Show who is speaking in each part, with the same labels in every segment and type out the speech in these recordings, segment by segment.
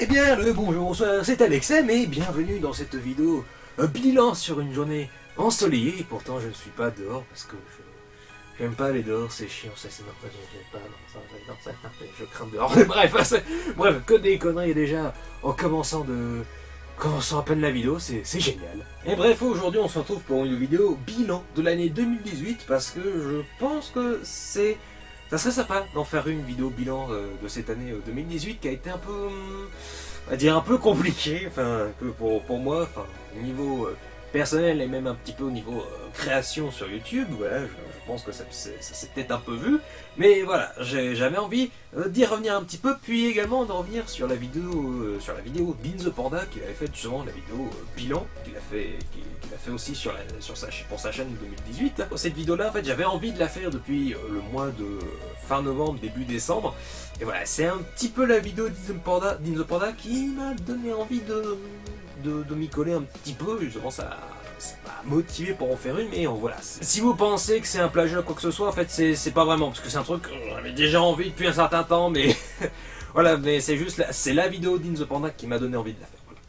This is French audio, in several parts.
Speaker 1: Eh bien, le bonjour, bonsoir, c'est Alexem et bienvenue dans cette vidéo bilan sur une journée ensoleillée. Pourtant, je ne suis pas dehors parce que j'aime pas aller dehors, c'est chiant, ça c'est normal, j'aime pas, non, ça, je crains dehors. Bref, que des conneries déjà en commençant à peine la vidéo, c'est génial. Et bref, aujourd'hui on se retrouve pour une vidéo bilan de l'année 2018 parce que je pense que ça serait sympa d'en faire une vidéo bilan de cette année 2018 qui a été un peu, on va dire un peu compliquée, enfin un peu pour moi, enfin au niveau personnel et même un petit peu au niveau création sur YouTube, voilà, je pense que ça s'est peut-être un peu vu, mais voilà, j'avais envie d'y revenir un petit peu, puis également de revenir sur la vidéo Bean the Panda qu'il avait fait justement, la vidéo bilan qu'il a fait aussi pour sa chaîne 2018. Cette vidéo-là, en fait, j'avais envie de la faire depuis le mois de fin novembre, début décembre, et voilà, c'est un petit peu la vidéo Bean the Panda qui m'a donné envie de m'y coller un petit peu, justement ça m'a motivé pour en faire une, mais voilà. Si vous pensez que c'est un plagiat ou quoi que ce soit, en fait c'est pas vraiment, parce que c'est un truc que j'avais déjà envie depuis un certain temps, mais voilà, mais c'est la vidéo d'In the Panda qui m'a donné envie de la faire. Voilà.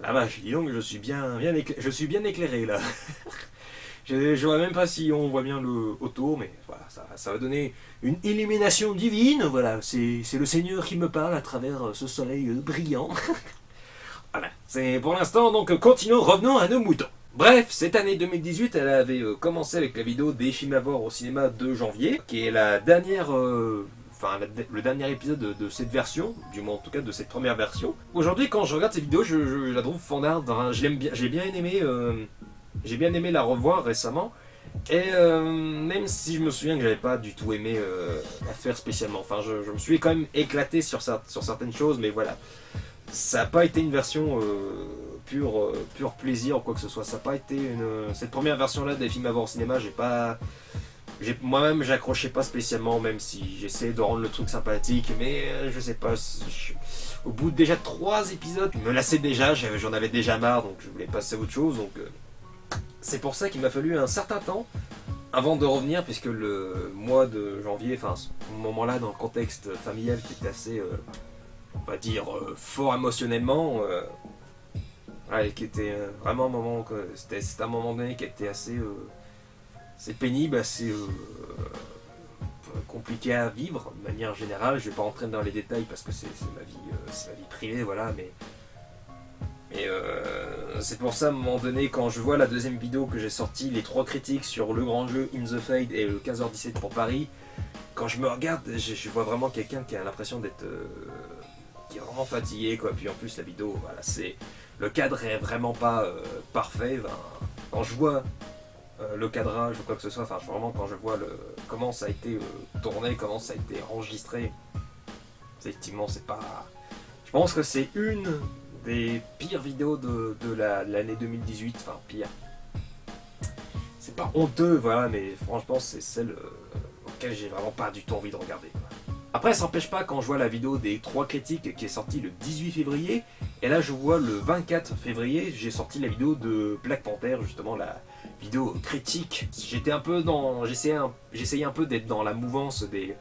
Speaker 1: La vache, dis donc, je suis bien éclairé là. Je vois même pas si on voit bien le autour, mais voilà, ça va donner une illumination divine, voilà, c'est le Seigneur qui me parle à travers ce soleil brillant. Voilà, c'est pour l'instant, donc continuons, revenons à nos moutons. Bref, cette année 2018, elle avait commencé avec la vidéo des films à voir au cinéma de janvier, qui est la dernière, le dernier épisode de cette version, du moins en tout cas de cette première version. Aujourd'hui, quand je regarde cette vidéo, je la trouve fondarde, hein, j'ai bien aimé la revoir récemment, et même si je me souviens que j'avais pas du tout aimé la faire spécialement, enfin je me suis quand même éclaté sur certaines choses, mais voilà. Ça n'a pas été une version pur plaisir ou quoi que ce soit. Ça n'a pas été cette première version-là des films à voir au cinéma, moi-même j'accrochais pas spécialement, même si j'essayais de rendre le truc sympathique, mais je sais pas. Au bout de déjà 3 épisodes, je me lassais déjà, j'en avais déjà marre, donc je voulais passer à autre chose. Donc c'est pour ça qu'il m'a fallu un certain temps avant de revenir, puisque le mois de janvier, enfin ce moment-là dans le contexte familial qui était assez on va dire fort émotionnellement, ouais, qui était vraiment un moment c'était un moment donné qui était assez pénible, assez compliqué à vivre de manière générale. Je vais pas rentrer dans les détails parce que c'est ma vie privée, voilà, mais c'est pour ça, à un moment donné, quand je vois la deuxième vidéo que j'ai sortie, les 3 critiques sur le grand jeu In the Fade et le 15h17 pour Paris, quand je me regarde, je vois vraiment quelqu'un qui a l'impression d'être qui est vraiment fatigué, quoi. Puis en plus la vidéo, voilà, le cadre est vraiment pas parfait. Ben, quand je vois le cadrage ou quoi que ce soit, enfin vraiment quand je vois comment ça a été tourné, comment ça a été enregistré, effectivement c'est pas. Je pense que c'est une des pires vidéos de l'année 2018, enfin pire. C'est pas honteux, voilà, mais franchement c'est celle auquel j'ai vraiment pas du tout envie de regarder, quoi. Après, ça n'empêche pas, quand je vois la vidéo des 3 critiques qui est sortie le 18 février, et là je vois le 24 février, j'ai sorti la vidéo de Black Panther, justement la vidéo critique. J'essayais un peu d'être dans la mouvance des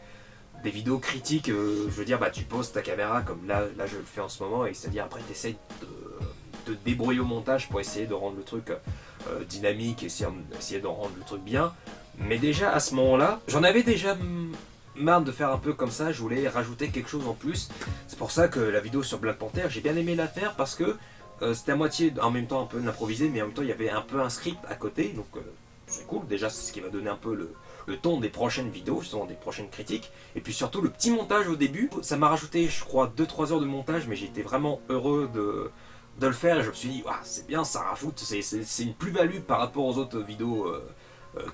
Speaker 1: vidéos critiques, je veux dire, bah tu poses ta caméra comme là je le fais en ce moment, et c'est-à-dire après tu essayes de te débrouiller au montage pour essayer de rendre le truc dynamique, essayer de rendre le truc bien. Mais déjà à ce moment-là, j'en avais déjà marre de faire un peu comme ça, je voulais rajouter quelque chose en plus. C'est pour ça que la vidéo sur Black Panther, j'ai bien aimé la faire parce que c'était à moitié en même temps un peu d'improviser, mais en même temps il y avait un peu un script à côté, donc c'est cool. Déjà c'est ce qui va donner un peu le ton des prochaines vidéos, justement des prochaines critiques. Et puis surtout le petit montage au début, ça m'a rajouté je crois 2-3 heures de montage, mais j'étais vraiment heureux de le faire, et je me suis dit ah, c'est bien, ça rajoute, c'est une plus-value par rapport aux autres vidéos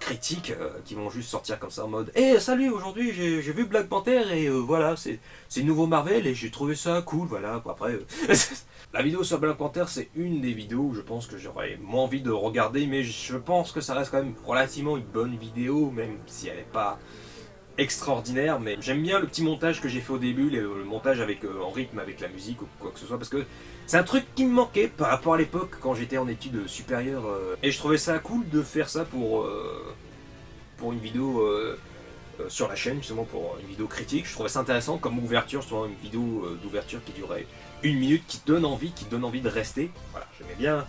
Speaker 1: critiques qui vont juste sortir comme ça en mode hey, salut, aujourd'hui j'ai vu Black Panther et voilà, c'est le nouveau Marvel et j'ai trouvé ça cool, voilà. Après la vidéo sur Black Panther, c'est une des vidéos où je pense que j'aurais moins envie de regarder, mais je pense que ça reste quand même relativement une bonne vidéo, même si elle n'est pas extraordinaire. Mais j'aime bien le petit montage que j'ai fait au début, le montage en rythme avec la musique ou quoi que ce soit, parce que c'est un truc qui me manquait par rapport à l'époque quand j'étais en études supérieures, et je trouvais ça cool de faire ça pour une vidéo sur la chaîne justement pour une vidéo critique. Je trouvais ça intéressant comme ouverture, justement une vidéo d'ouverture qui durait 1 minute, qui donne envie de rester. Voilà, j'aimais bien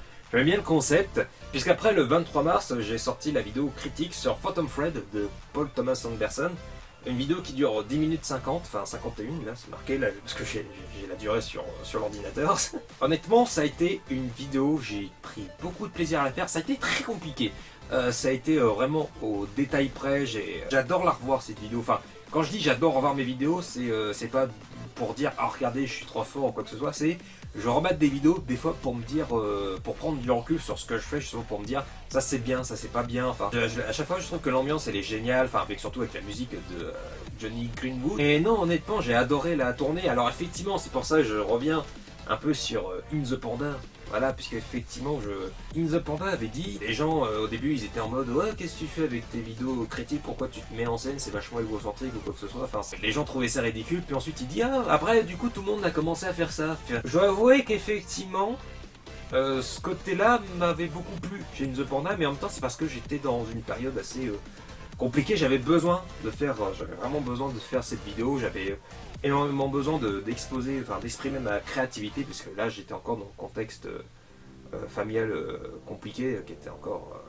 Speaker 1: le concept, puisqu'après le 23 mars, j'ai sorti la vidéo critique sur Phantom Thread de Paul Thomas Anderson. Une vidéo qui dure 10 minutes 50, enfin 51 là, c'est marqué là, parce que j'ai la durée sur l'ordinateur. Honnêtement, ça a été une vidéo, j'ai pris beaucoup de plaisir à la faire, ça a été très compliqué. Ça a été vraiment au détail près, j'adore la revoir cette vidéo, enfin quand je dis j'adore revoir mes vidéos, c'est pas pour dire ah regardez je suis trop fort ou quoi que ce soit, c'est je remate des vidéos des fois pour me dire, pour prendre du recul sur ce que je fais, justement pour me dire ça c'est bien, ça c'est pas bien, enfin à chaque fois je trouve que l'ambiance elle est géniale, enfin surtout avec la musique de Johnny Greenwood. Et non honnêtement j'ai adoré la tournée, alors effectivement c'est pour ça que je reviens un peu sur In The Panda. Voilà, puisque effectivement, In The Panda avait dit, les gens au début ils étaient en mode ouais, qu'est-ce que tu fais avec tes vidéos critiques, pourquoi tu te mets en scène, c'est vachement égocentrique ou quoi que ce soit. Enfin, les gens trouvaient ça ridicule, puis ensuite il dit ah, après du coup tout le monde a commencé à faire ça. Je dois avouer qu'effectivement, ce côté-là m'avait beaucoup plu chez In The Panda, mais en même temps c'est parce que j'étais dans une période assez compliquée, j'avais vraiment besoin de faire cette vidéo, j'avais énormément besoin d'exposer, enfin d'exprimer ma créativité, puisque là j'étais encore dans le contexte familial compliqué, qui était encore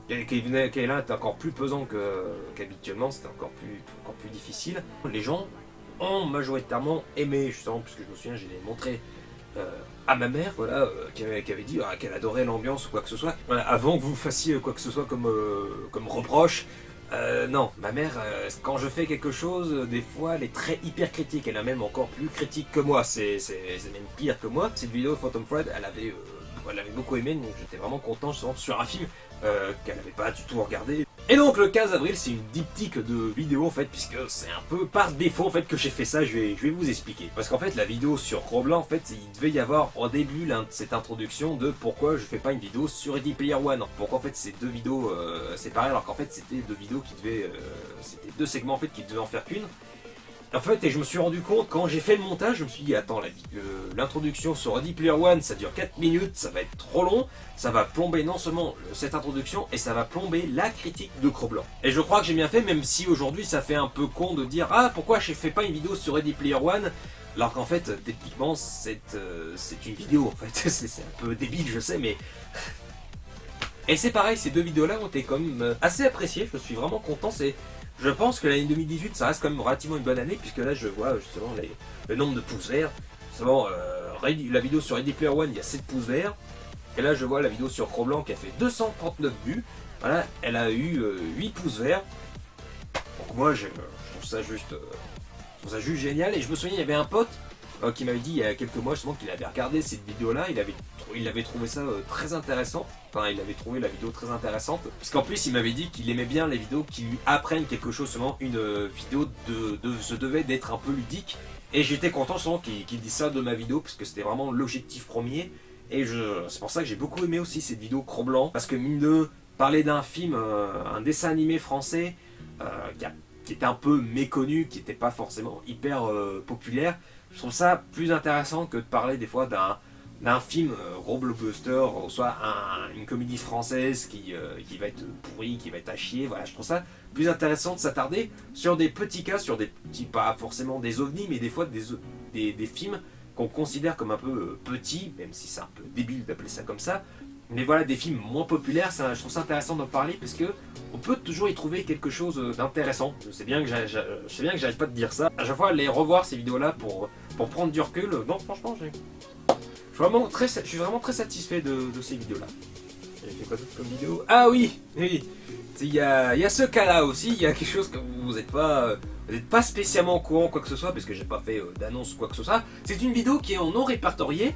Speaker 1: qui là était encore plus pesant qu'habituellement, c'était encore plus difficile. Les gens ont majoritairement aimé, justement, puisque je me souviens, j'ai montré à ma mère, voilà, qui avait dit qu'elle adorait l'ambiance ou quoi que ce soit. Voilà, avant que vous fassiez quoi que ce soit comme reproche. Non, ma mère, quand je fais quelque chose, des fois, elle est très hyper critique. Elle est même encore plus critique que moi. C'est même pire que moi. Cette vidéo Phantom Thread, elle avait beaucoup aimé, donc j'étais vraiment content justement sur un film qu'elle n'avait pas du tout regardé. Et donc le 15 avril, c'est une diptyque de vidéos en fait, puisque c'est un peu par défaut en fait que j'ai fait ça. Je vais vous expliquer. Parce qu'en fait, la vidéo sur Cro-Blanc, en fait, il devait y avoir au début cette introduction de pourquoi je fais pas une vidéo sur Ready Player One. Pourquoi en fait ces deux vidéos séparées, alors qu'en fait c'était deux vidéos qui devaient, c'était deux segments en fait qui devaient en faire qu'une. En fait, et je me suis rendu compte, quand j'ai fait le montage, je me suis dit, attends, l'introduction sur Ready Player One, ça dure 4 minutes, ça va être trop long, ça va plomber non seulement cette introduction, et ça va plomber la critique de Cro-Blanc. Et je crois que j'ai bien fait, même si aujourd'hui ça fait un peu con de dire, ah, pourquoi je fais pas une vidéo sur Ready Player One, alors qu'en fait, techniquement, c'est une vidéo, en fait. C'est un peu débile, je sais, mais... Et c'est pareil, ces deux vidéos-là ont été quand même assez appréciées, je suis vraiment content, Je pense que l'année 2018, ça reste quand même relativement une bonne année, puisque là, je vois justement le nombre de pouces verts. Justement, la vidéo sur Ready Player One, il y a 7 pouces verts. Et là, je vois la vidéo sur Cro-Blanc qui a fait 239 vues. Voilà, elle a eu 8 pouces verts. Donc moi, je trouve ça juste génial. Et je me souviens, il y avait un pote qui m'avait dit il y a quelques mois justement qu'il avait regardé cette vidéo-là. Il avait trouvé ça très intéressant. Enfin, il avait trouvé la vidéo très intéressante. Parce qu'en plus, il m'avait dit qu'il aimait bien les vidéos qui lui apprennent quelque chose, seulement une vidéo se devait d'être un peu ludique. Et j'étais content seulement qu'il dise ça de ma vidéo, parce que c'était vraiment l'objectif premier. Et c'est pour ça que j'ai beaucoup aimé aussi cette vidéo Cro-Blanc. Parce que mine de parler d'un film, un dessin animé français, qui était un peu méconnu, qui n'était pas forcément hyper populaire, je trouve ça plus intéressant que de parler des fois d'un film gros blockbuster, ou soit une comédie française qui va être pourrie, qui va être à chier. Voilà, je trouve ça plus intéressant de s'attarder sur des petits cas, sur des petits, pas forcément des ovnis, mais des fois des films qu'on considère comme un peu petits, même si c'est un peu débile d'appeler ça comme ça. Mais voilà, des films moins populaires, je trouve ça intéressant d'en parler, parce que on peut toujours y trouver quelque chose d'intéressant. Je sais bien que j'arrête pas de dire ça. À chaque fois, aller revoir ces vidéos-là pour prendre du recul, non, franchement, je suis vraiment très satisfait de ces vidéos-là. J'ai fait quoi d'autre comme vidéo? Ah oui, oui. Il y a ce cas-là aussi, il y a quelque chose que vous n'êtes pas spécialement au courant, quoi que ce soit, parce que j'ai pas fait d'annonce ou quoi que ce soit. C'est une vidéo qui est en non répertorié,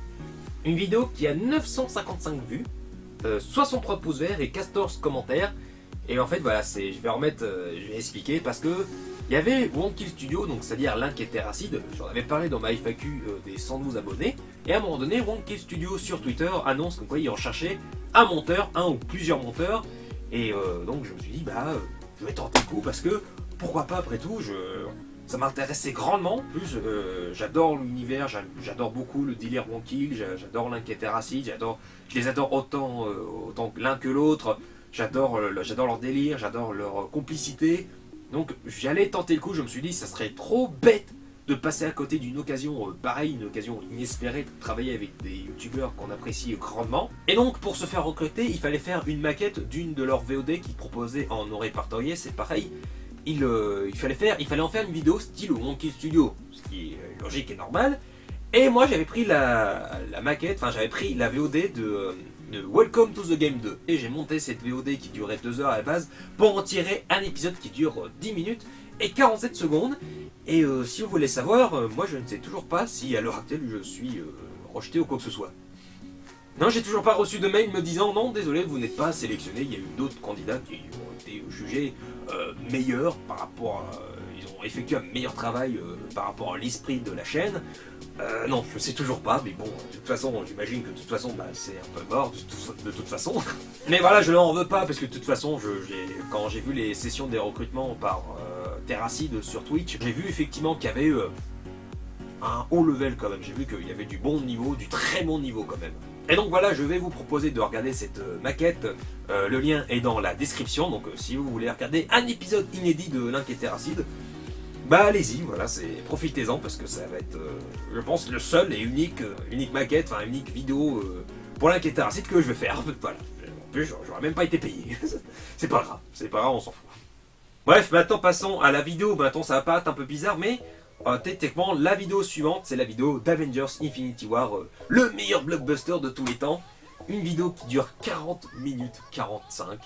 Speaker 1: une vidéo qui a 955 vues, 63 pouces verts et 14 commentaires. Et en fait, voilà, je vais expliquer, parce que il y avait One Kill Studio, donc c'est-à-dire l'un qui était acide, j'en avais parlé dans ma FAQ des 112 abonnés, et à un moment donné, One Kill Studio sur Twitter annonce comme quoi ils recherchaient un monteur, un ou plusieurs monteurs, et donc je me suis dit, je vais tenter le coup, parce que pourquoi pas, après tout, ça m'intéressait grandement. En plus, j'adore l'univers, j'adore beaucoup le délire One Kill, j'adore l'un qui était acide, je les adore autant l'un que l'autre. j'adore leur délire, j'adore leur complicité. Donc j'allais tenter le coup, je me suis dit ça serait trop bête de passer à côté d'une occasion pareille, une occasion inespérée de travailler avec des youtubeurs qu'on apprécie grandement. Et donc pour se faire recruter, il fallait faire une maquette d'une de leurs VOD qu'ils proposaient en non répertorié, c'est pareil. Il fallait en faire une vidéo style Monkey Studio, ce qui est logique et normal. Et moi j'avais pris la maquette, enfin j'avais pris la VOD de Welcome to the Game 2. Et j'ai monté cette VOD qui durait 2 heures à la base pour en tirer un épisode qui dure 10 minutes et 47 secondes. Et si vous voulez savoir, moi je ne sais toujours pas si à l'heure actuelle je suis rejeté ou quoi que ce soit. Non, j'ai toujours pas reçu de mail me disant non, désolé, vous n'êtes pas sélectionné, il y a eu d'autres candidats qui ont été jugés meilleurs par rapport à... ils ont effectué un meilleur travail par rapport à l'esprit de la chaîne. Non, je sais toujours pas, mais bon, de toute façon, j'imagine que de toute façon, bah, c'est un peu mort, de toute façon. Mais voilà, je n'en veux pas, parce que de toute façon, quand j'ai vu les sessions des recrutements par Terracid sur Twitch, j'ai vu effectivement qu'il y avait un haut level quand même, j'ai vu qu'il y avait du bon niveau, du très bon niveau quand même. Et donc voilà, je vais vous proposer de regarder cette maquette, le lien est dans la description, donc si vous voulez regarder un épisode inédit de Link et Terracid, bah allez-y, voilà, profitez-en parce que ça va être, je pense, le seul et unique maquette, enfin unique vidéo pour Link et Terracid que je vais faire. Voilà, en plus j'aurais même pas été payé, c'est pas grave, on s'en fout. Bref, maintenant passons à la vidéo. Maintenant ça va paraître un peu bizarre, mais techniquement la vidéo suivante c'est la vidéo d'Avengers Infinity War, le meilleur blockbuster de tous les temps. Une vidéo qui dure 40 minutes 45.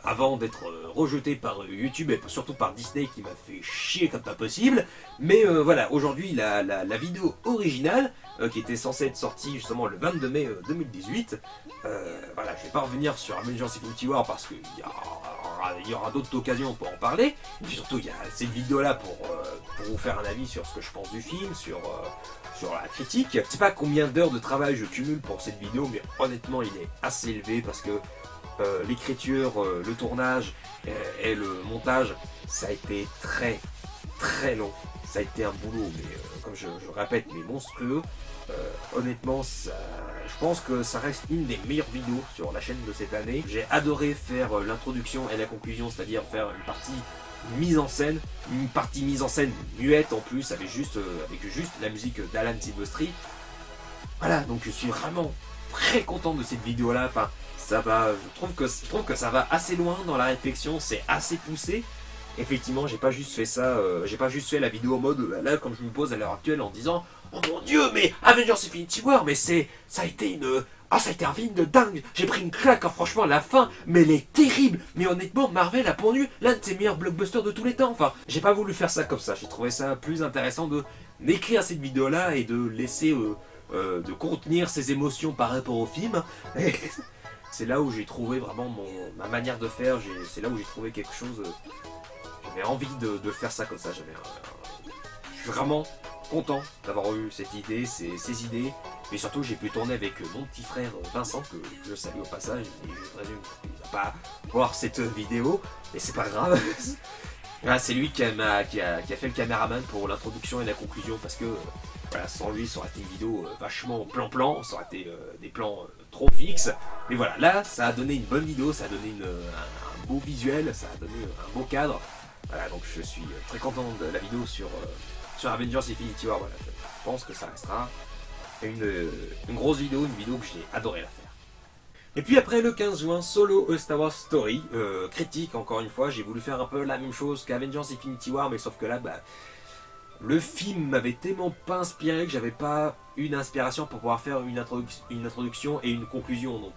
Speaker 1: Avant d'être rejeté par YouTube et surtout par Disney qui m'a fait chier comme pas possible. Mais voilà, aujourd'hui la vidéo originale qui était censée être sortie justement le 22 mai 2018. Voilà, je vais pas revenir sur Avengers Infinity War parce qu'il y aura d'autres occasions pour en parler. Et puis surtout il y a cette vidéo là pour vous faire un avis sur ce que je pense du film, sur la critique. Je sais pas combien d'heures de travail je cumule pour cette vidéo, mais honnêtement il est assez élevé parce que l'écriture, le tournage et le montage, ça a été très très long. Ça a été un boulot, mais comme je répète, mais monstrueux. Honnêtement, je pense que ça reste une des meilleures vidéos sur la chaîne de cette année. J'ai adoré faire l'introduction et la conclusion, c'est-à-dire faire une partie mise en scène muette en plus, avec juste la musique d'Alan Silvestri. Voilà, donc je suis vraiment très content de cette vidéo-là. Enfin, ça va, je trouve que ça va assez loin dans la réflexion, c'est assez poussé. Effectivement, j'ai pas juste fait ça, j'ai pas juste fait la vidéo en mode là comme je me pose à l'heure actuelle en disant oh mon dieu, mais Avengers Infinity War, mais ça a été un film de dingue, j'ai pris une claque, hein, franchement la fin, mais elle est terrible, mais honnêtement Marvel a pondu l'un de ses meilleurs blockbusters de tous les temps. Enfin, j'ai pas voulu faire ça comme ça, j'ai trouvé ça plus intéressant d'écrire cette vidéo là et de laisser de contenir ses émotions par rapport au film. C'est là où j'ai trouvé vraiment ma manière de faire, c'est là où j'ai trouvé quelque chose. J'avais envie de faire ça comme ça. Je suis vraiment content d'avoir eu cette idée, ces idées. Mais surtout, j'ai pu tourner avec mon petit frère Vincent, que je salue au passage. Et je présume qu'il ne va pas voir cette vidéo, mais c'est pas grave. Voilà, c'est lui qui a fait le caméraman pour l'introduction et la conclusion, parce que voilà, sans lui, ça aurait été une vidéo vachement plan-plan, ça aurait été des plans trop fixes. Mais voilà, là, ça a donné une bonne vidéo, ça a donné un beau visuel, ça a donné un beau cadre. Voilà, donc je suis très content de la vidéo sur Avengers Infinity War. Voilà, je pense que ça restera une grosse vidéo, une vidéo que j'ai adoré la faire. Et puis après le 15 juin, Solo A Star Wars Story, critique encore une fois, j'ai voulu faire un peu la même chose qu'Avengers Infinity War, mais sauf que là, bah, le film m'avait tellement pas inspiré que j'avais pas une inspiration pour pouvoir faire une introduction et une conclusion. Donc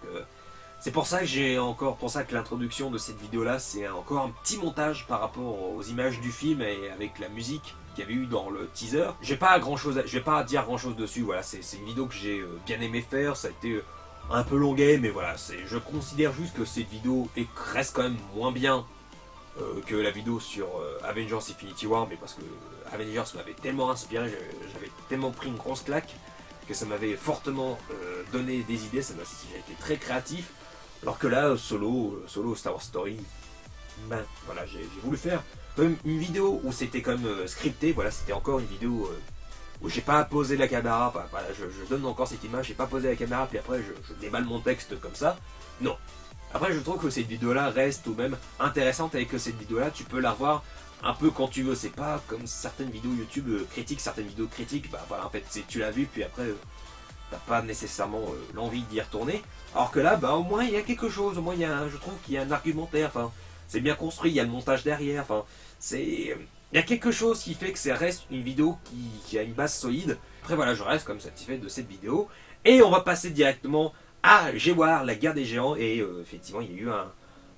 Speaker 1: c'est pour ça que l'introduction de cette vidéo là, c'est encore un petit montage par rapport aux images du film et avec la musique qu'il y avait eu dans le teaser. Je vais pas dire grand chose dessus, voilà, c'est une vidéo que j'ai bien aimé faire, ça a été un peu longuet, mais voilà, je considère juste que cette vidéo reste quand même moins bien que la vidéo sur Avengers Infinity War, mais parce que Avengers m'avait tellement inspiré, j'avais tellement pris une grosse claque que ça m'avait fortement donné des idées, j'ai été très créatif, alors que là, Solo Star Wars Story, ben voilà, j'ai voulu faire quand même une vidéo où c'était quand même scripté, voilà, c'était encore une vidéo où j'ai pas posé la caméra, enfin voilà, je donne encore cette image, j'ai pas posé la caméra, puis après je déballe mon texte comme ça, non. Après je trouve que cette vidéo là reste tout de même intéressante et que cette vidéo là tu peux la revoir un peu quand tu veux. C'est pas comme certaines vidéos YouTube critiques, certaines vidéos critiques, bah voilà en fait tu l'as vu puis après t'as pas nécessairement l'envie d'y retourner. Alors que là bah au moins il y a quelque chose, au moins je trouve qu'il y a un argumentaire, enfin c'est bien construit, il y a le montage derrière, enfin il y a quelque chose qui fait que ça reste une vidéo qui a une base solide. Après voilà, je reste comme satisfait de cette vidéo. Et on va passer directement à G-War, la guerre des géants. Et effectivement, il y a eu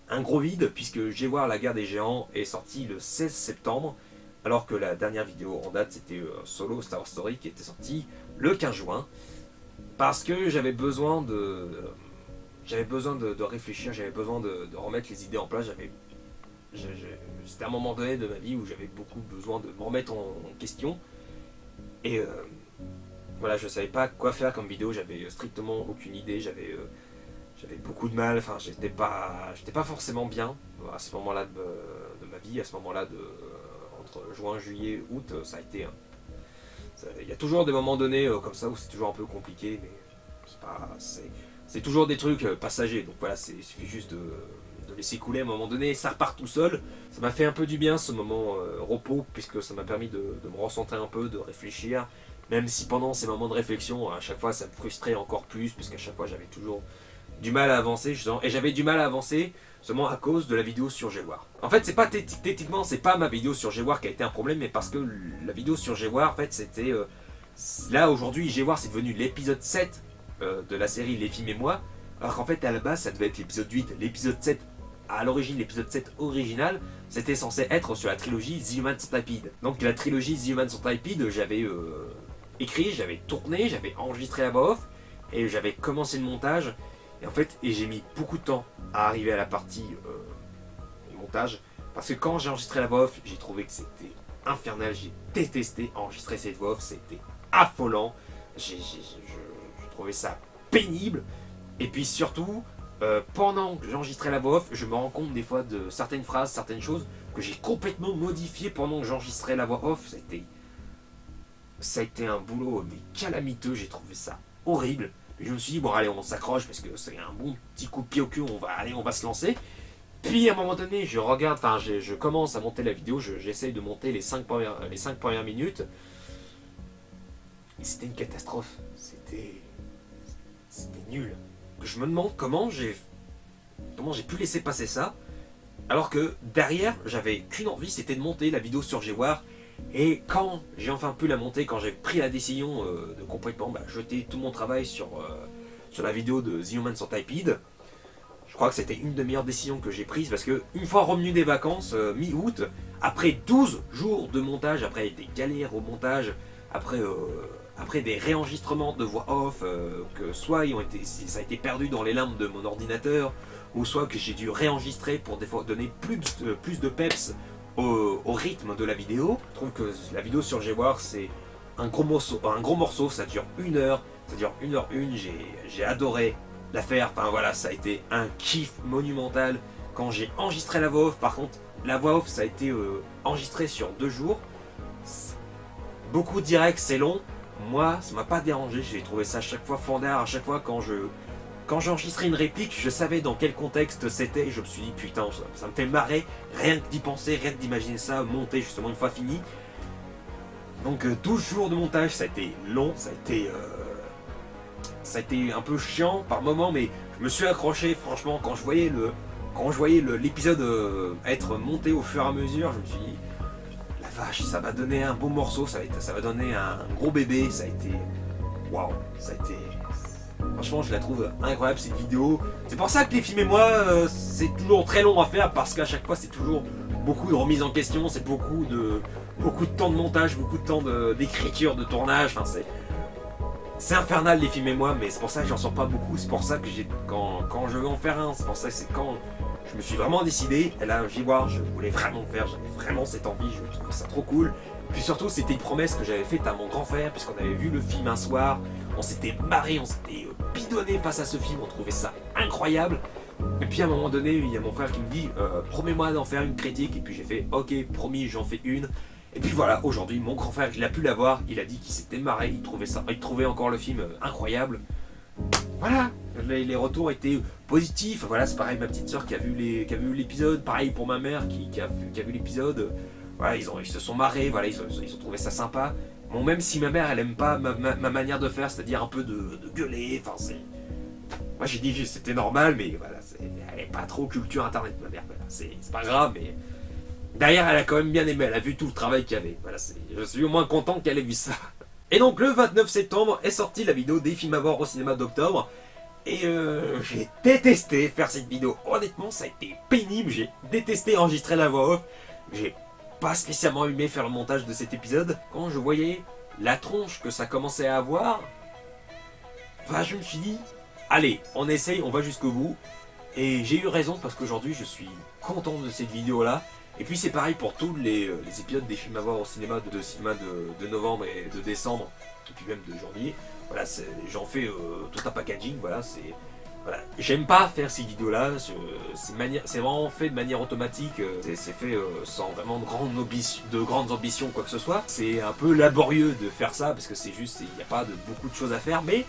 Speaker 1: un gros vide, puisque G-War, la guerre des géants est sorti le 16 septembre. Alors que la dernière vidéo en date, c'était Solo Star Wars Story, qui était sorti le 15 juin. Parce que j'avais besoin de réfléchir, j'avais besoin de remettre les idées en place. C'était un moment donné de ma vie où j'avais beaucoup besoin de me remettre en question. Et voilà, je savais pas quoi faire comme vidéo, j'avais strictement aucune idée, j'avais beaucoup de mal, enfin j'étais pas forcément bien à ce moment-là de ma vie, à ce moment-là entre juin, juillet, août, ça a été il y a toujours des moments donnés comme ça où c'est toujours un peu compliqué, mais c'est toujours des trucs passagers, donc voilà, il suffit juste de laisser couler à un moment donné, ça repart tout seul. Ça m'a fait un peu du bien ce moment repos, puisque ça m'a permis de me recentrer un peu, de réfléchir, même si pendant ces moments de réflexion, à chaque fois ça me frustrait encore plus, puisqu'à chaque fois j'avais toujours du mal à avancer, justement, et j'avais du mal à avancer seulement à cause de la vidéo sur G-War. En fait, c'est pas techniquement, c'est pas ma vidéo sur G-War qui a été un problème, mais parce que la vidéo sur G-War, en fait, c'était là aujourd'hui, G-War c'est devenu l'épisode 7 de la série Les films et moi, alors qu'en fait à la base ça devait être l'épisode 8, l'épisode 7. À l'origine, l'épisode 7 original, c'était censé être sur la trilogie The Human Centipede. Donc la trilogie The Human Centipede, j'avais écrit, j'avais tourné, j'avais enregistré la voix off, et j'avais commencé le montage. Et en fait, j'ai mis beaucoup de temps à arriver à la partie montage, parce que quand j'ai enregistré la voix off, j'ai trouvé que c'était infernal, j'ai détesté enregistrer cette voix off, c'était affolant, j'ai trouvé ça pénible, et puis surtout, pendant que j'enregistrais la voix off, je me rends compte des fois de certaines phrases, certaines choses que j'ai complètement modifiées pendant que j'enregistrais la voix off. Ça a été un boulot mais calamiteux, j'ai trouvé ça horrible. Et je me suis dit, bon allez, on s'accroche parce que c'est un bon petit coup de pied au cul, on va se lancer. Puis à un moment donné, je commence à monter la vidéo, j'essaye de monter les 5 premières minutes. Et c'était une catastrophe, c'était nul. Je me demande comment j'ai pu laisser passer ça, alors que derrière j'avais qu'une envie, c'était de monter la vidéo sur G-War. Et quand j'ai enfin pu la monter, quand j'ai pris la décision de complètement jeter tout mon travail sur la vidéo de The Human Centipede, je crois que c'était une des meilleures décisions que j'ai prises, parce que une fois revenu des vacances mi-août, après 12 jours de montage, après des galères au montage, après des réenregistrements de voix off, que soit ça a été perdu dans les limbes de mon ordinateur, ou soit que j'ai dû réenregistrer pour des fois donner plus de peps au rythme de la vidéo. Je trouve que la vidéo sur G-War c'est un gros morceau, ça dure 1 heure, j'ai adoré la faire, enfin voilà, ça a été un kiff monumental quand j'ai enregistré la voix off. Par contre, la voix off ça a été enregistré sur 2 jours, beaucoup de directs, c'est long. Moi, ça m'a pas dérangé, j'ai trouvé ça à chaque fois fandard, à chaque fois quand j'enregistrais une réplique, je savais dans quel contexte c'était, et je me suis dit putain, ça me fait marrer, rien que d'y penser, rien que d'imaginer ça, monter justement une fois fini. Donc 12 jours de montage, ça a été long, ça a été un peu chiant par moment, mais je me suis accroché, franchement, quand je voyais l'épisode être monté au fur et à mesure, je me suis dit, la vache, ça va donner un beau morceau, ça va donner un gros bébé, ça a été... Waouh, ça a été... Franchement, je la trouve incroyable cette vidéo. C'est pour ça que les films et moi, c'est toujours très long à faire, parce qu'à chaque fois, c'est toujours beaucoup de remise en question, c'est beaucoup de temps de montage, beaucoup de temps d'écriture, de tournage. Enfin, c'est infernal les films et moi, mais c'est pour ça que j'en sors pas beaucoup. C'est pour ça que quand je veux en faire un, c'est pour ça que c'est quand je me suis vraiment décidé. Et là, G-War, je voulais vraiment faire, j'avais vraiment cette envie, je trouvais ça trop cool. Puis surtout, c'était une promesse que j'avais faite à mon grand frère, puisqu'on avait vu le film un soir, on s'était marré, on s'était bidonné face à ce film, on trouvait ça incroyable. Et puis à un moment donné, il y a mon frère qui me dit promets-moi d'en faire une critique. Et puis j'ai fait ok, promis, j'en fais une. Et puis voilà, aujourd'hui, mon grand frère, il a pu la voir, il a dit qu'il s'était marré, il trouvait encore le film incroyable. voilà, les retours étaient positifs. Voilà, c'est pareil, ma petite soeur qui a vu l'épisode, pareil pour ma mère qui a vu l'épisode. Voilà, ils se sont marrés, voilà, ils ont trouvé ça sympa. Bon, même si ma mère elle aime pas ma manière de faire, c'est-à-dire un peu de gueuler, enfin c'est. Moi j'ai dit que c'était normal, mais voilà, elle est pas trop culture internet, ma mère, voilà, c'est pas grave, mais. Derrière, elle a quand même bien aimé, elle a vu tout le travail qu'il y avait. Voilà, je suis au moins content qu'elle ait vu ça. Et donc le 29 septembre est sortie la vidéo des films à voir au cinéma d'octobre. Et j'ai détesté faire cette vidéo. Honnêtement, ça a été pénible. J'ai détesté enregistrer la voix off. J'ai pas spécialement aimé faire le montage de cet épisode. Quand je voyais la tronche que ça commençait à avoir, enfin, je me suis dit, allez, on essaye, on va jusqu'au bout. Et j'ai eu raison parce qu'aujourd'hui, je suis content de cette vidéo-là. Et puis c'est pareil pour tous les épisodes des films à voir au cinéma de novembre et de décembre, et puis même de janvier. Voilà, j'en fais tout un packaging, voilà, voilà. J'aime pas faire ces vidéos-là, c'est vraiment fait de manière automatique, c'est fait sans vraiment de grandes ambitions ou quoi que ce soit. C'est un peu laborieux de faire ça, parce que c'est juste, il n'y a pas beaucoup de choses à faire, mais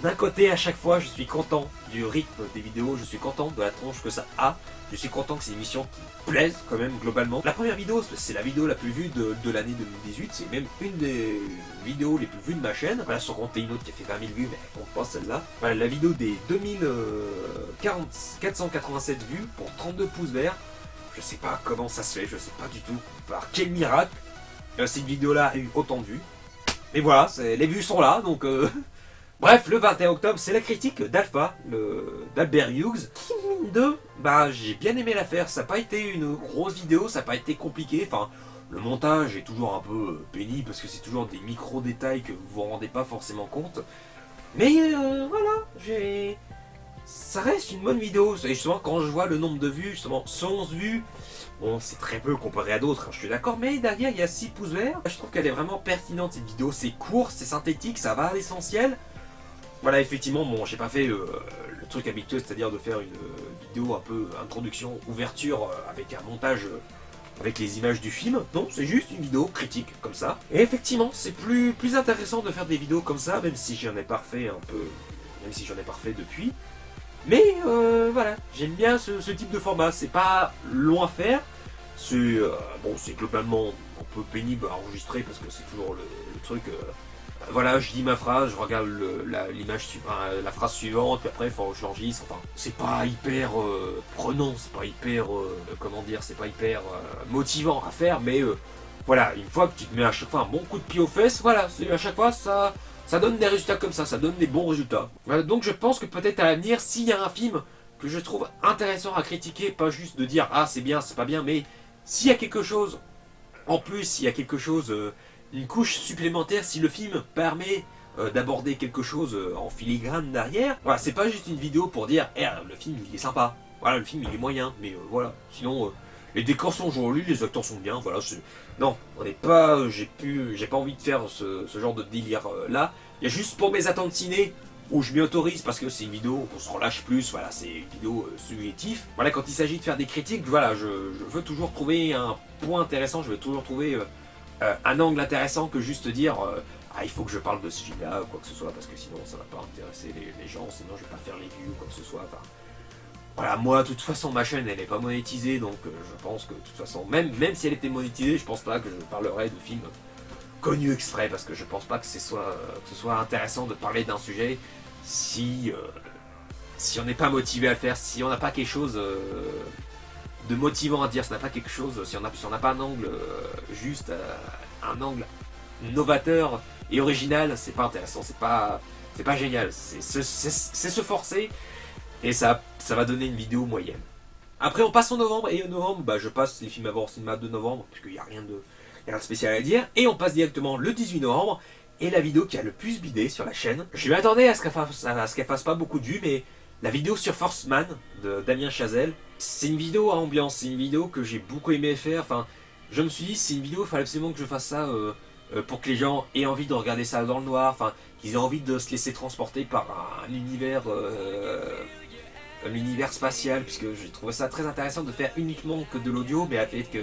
Speaker 1: d'un côté, à chaque fois, je suis content du rythme des vidéos, je suis content de la tronche que ça a, je suis content que c'est une émission qui plaise quand même globalement. La première vidéo, c'est la vidéo la plus vue de l'année 2018, c'est même une des vidéos les plus vues de ma chaîne. Voilà, sans compter une autre qui a fait 20 000 vues, mais elle compte pas celle-là. Voilà, la vidéo des 487 vues pour 32 pouces verts. Je sais pas comment ça se fait, je sais pas du tout par quel miracle cette vidéo-là a eu autant de vues. Mais voilà, les vues sont là, donc... Bref, le 21 octobre, c'est la critique d'Alpha, d'Albert Hughes. Bah, j'ai bien aimé l'affaire, ça n'a pas été une grosse vidéo, ça n'a pas été compliqué, enfin, le montage est toujours un peu pénible, parce que c'est toujours des micro-détails que vous vous rendez pas forcément compte. Mais voilà, ça reste une bonne vidéo, et justement, quand je vois le nombre de vues, justement, 111 vues, bon, c'est très peu comparé à d'autres, hein, je suis d'accord, mais derrière, il y a 6 pouces verts. Je trouve qu'elle est vraiment pertinente, cette vidéo, c'est court, c'est synthétique, ça va à l'essentiel. Voilà, effectivement, bon, j'ai pas fait le truc habituel, c'est-à-dire de faire une vidéo un peu introduction, ouverture, avec un montage avec les images du film. Non, c'est juste une vidéo critique, comme ça. Et effectivement, c'est plus intéressant de faire des vidéos comme ça, même si j'en ai pas refait un peu, même si j'en ai pas refait depuis. Mais voilà, j'aime bien ce type de format, c'est pas long à faire. C'est bon, c'est globalement un peu pénible à enregistrer parce que c'est toujours le truc... voilà, je dis ma phrase, je regarde la phrase suivante, puis après il faut que je l'enregistre. Enfin, c'est pas hyper prenant, c'est pas hyper, comment dire, c'est pas hyper motivant à faire, mais voilà, une fois que tu te mets à chaque fois un bon coup de pied aux fesses, voilà, à chaque fois ça donne des résultats comme ça donne des bons résultats. Voilà, donc je pense que peut-être à l'avenir, s'il y a un film que je trouve intéressant à critiquer, pas juste de dire ah c'est bien, c'est pas bien, mais s'il y a quelque chose, en plus, s'il y a quelque chose... une couche supplémentaire si le film permet d'aborder quelque chose en filigrane derrière. Voilà, c'est pas juste une vidéo pour dire le film il est sympa, voilà, le film il est moyen, mais voilà, sinon les décors sont jolis, les acteurs sont bien, voilà, non, on n'est pas, j'ai pas envie de faire ce genre de délire là. Il y a juste pour mes attentes ciné où je m'y autorise parce que c'est une vidéo où on se relâche plus, voilà, c'est une vidéo subjective. Voilà, quand il s'agit de faire des critiques, voilà, je veux toujours trouver un point intéressant, je veux toujours trouver un angle intéressant que juste dire il faut que je parle de ce film là ou quoi que ce soit parce que sinon ça va pas intéresser les gens, sinon je vais pas faire les vues ou quoi que ce soit. Enfin, voilà, moi de toute façon ma chaîne elle est pas monétisée, donc je pense que de toute façon même si elle était monétisée, je pense pas que je parlerais de films connus exprès parce que je pense pas que ce soit intéressant de parler d'un sujet si on n'est pas motivé à le faire, si on n'a pas quelque chose de motivant à dire, si on n'a pas quelque chose, si on n'a pas un angle juste, un angle novateur et original, c'est pas intéressant, c'est pas génial, c'est se forcer et ça va donner une vidéo moyenne. Après on passe en novembre, et en novembre bah, je passe les films à voir au cinéma de novembre, puisqu'il n'y a rien de spécial à dire, et on passe directement le 18 novembre, et la vidéo qui a le plus bidé sur la chaîne. Je m'attendais à ce qu'elle fasse pas beaucoup de vues, mais la vidéo sur First Man de Damien Chazelle, c'est une vidéo à ambiance, c'est une vidéo que j'ai beaucoup aimé faire. Enfin, je me suis dit, c'est une vidéo, il fallait absolument que je fasse ça pour que les gens aient envie de regarder ça dans le noir, enfin, qu'ils aient envie de se laisser transporter par un univers spatial, puisque j'ai trouvé ça très intéressant de faire uniquement que de l'audio, mais avec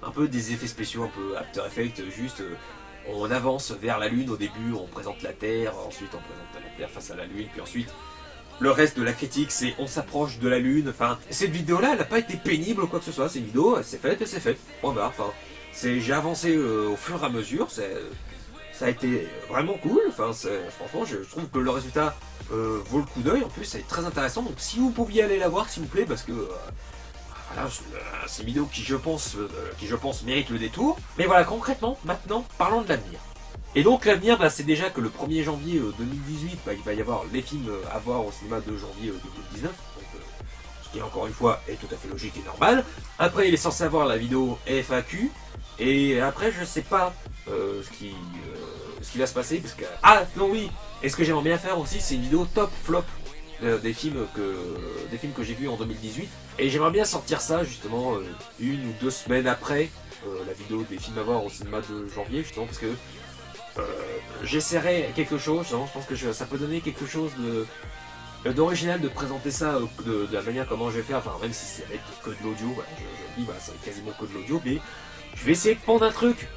Speaker 1: un peu des effets spéciaux, un peu After Effects, juste on avance vers la Lune. Au début, on présente la Terre, ensuite on présente la Terre face à la Lune, puis ensuite le reste de la critique, c'est on s'approche de la Lune. Enfin, cette vidéo-là, elle n'a pas été pénible ou quoi que ce soit. C'est une vidéo, elle s'est faite et c'est fait. Point barre. Enfin, j'ai avancé au fur et à mesure. Ça a été vraiment cool. Enfin, franchement, je trouve que le résultat vaut le coup d'œil. En plus, c'est très intéressant. Donc, si vous pouviez aller la voir, s'il vous plaît, parce que voilà, c'est une vidéo qui, je pense, mérite le détour. Mais voilà, concrètement, maintenant, parlons de l'avenir. Et donc, l'avenir, bah, c'est déjà que le 1er janvier 2018, bah, il va y avoir les films à voir au cinéma de janvier 2019. Donc, ce qui, encore une fois, est tout à fait logique et normal. Après, il est censé avoir la vidéo FAQ. Et après, je sais pas ce qui va se passer. Parce que... Ah, non, oui. Et ce que j'aimerais bien faire aussi, c'est une vidéo top flop des films que j'ai vus en 2018. Et j'aimerais bien sortir ça, justement, 1 ou 2 semaines après la vidéo des films à voir au cinéma de janvier, justement, parce que j'essaierai quelque chose. Je pense que ça peut donner quelque chose d'original de présenter ça de la manière comment je vais faire. Enfin, même si c'est avec que de l'audio, voilà, je dis, bah, c'est quasiment que de l'audio, mais je vais essayer de prendre un truc.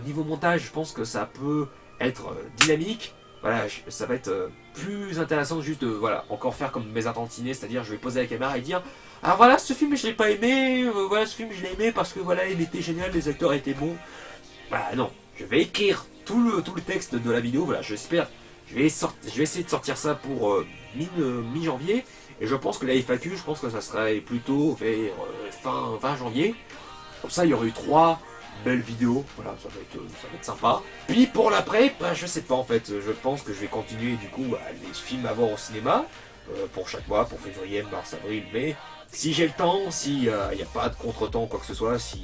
Speaker 1: Niveau montage, je pense que ça peut être dynamique. Voilà, ça va être plus intéressant juste de, voilà, encore faire comme mes attentes ciné, c'est-à-dire je vais poser la caméra et dire ah voilà, ce film je l'ai pas aimé, voilà, ce film je l'ai aimé parce que voilà, il était génial, les acteurs étaient bons. Bah non, je vais écrire tout le texte de la vidéo, voilà, j'espère, je vais essayer de sortir ça pour mi-janvier, et je pense que la FAQ, je pense que ça serait plutôt vers fin janvier. Comme ça, il y aurait eu 3 belles vidéos, voilà, ça va être sympa. Puis pour l'après, bah, je sais pas en fait, je pense que je vais continuer du coup les films à voir au cinéma, pour chaque mois, pour février, mars, avril, mai. Si j'ai le temps, s'il n'y a pas de contretemps ou quoi que ce soit, si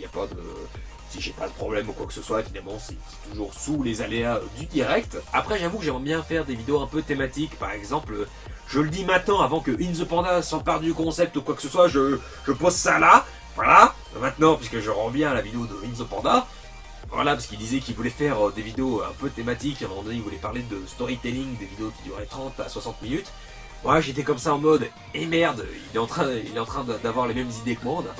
Speaker 1: j'ai pas de problème ou quoi que ce soit, évidemment c'est toujours sous les aléas du direct. Après j'avoue que j'aimerais bien faire des vidéos un peu thématiques, par exemple, je le dis maintenant avant que In The Panda s'empare du concept ou quoi que ce soit, je pose ça là, voilà, maintenant puisque je rends bien à la vidéo de In The Panda, voilà, parce qu'il disait qu'il voulait faire des vidéos un peu thématiques, à un moment donné il voulait parler de storytelling, des vidéos qui duraient 30 à 60 minutes. Moi j'étais comme ça en mode, et merde, il est en train d'avoir les mêmes idées que moi, on a